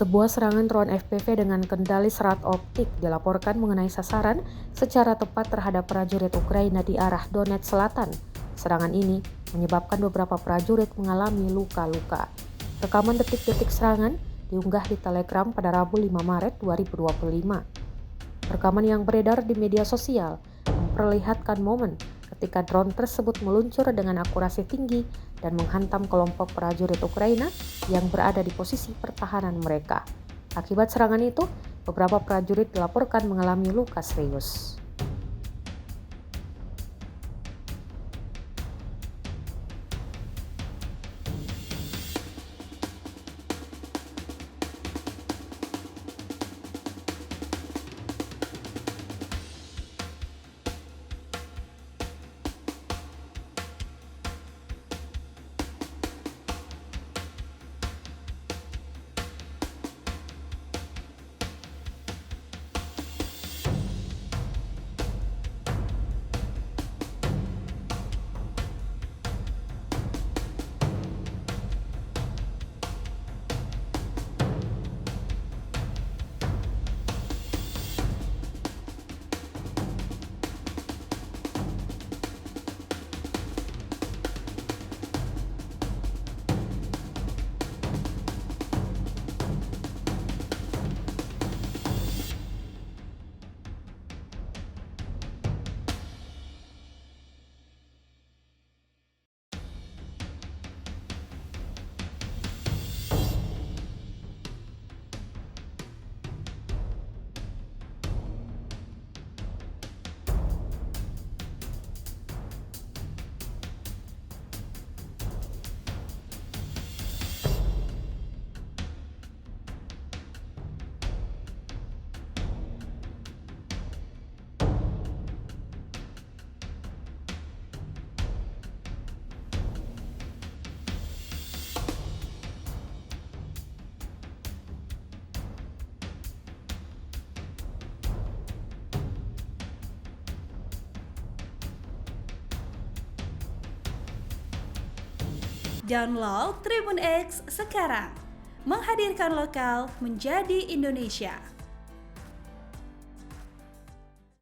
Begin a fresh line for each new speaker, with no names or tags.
Sebuah serangan drone FPV dengan kendali serat optik dilaporkan mengenai sasaran secara tepat terhadap prajurit Ukraina di arah Donetsk Selatan. Serangan ini menyebabkan beberapa prajurit mengalami luka-luka. Rekaman detik-detik serangan diunggah di Telegram pada Rabu 5 Maret 2025. Rekaman yang beredar di media sosial memperlihatkan momen ketika drone tersebut meluncur dengan akurasi tinggi dan menghantam kelompok prajurit Ukraina yang berada di posisi pertahanan mereka. Akibat serangan itu, beberapa prajurit dilaporkan mengalami luka serius.
Download Tribun X sekarang, menghadirkan lokal menjadi Indonesia.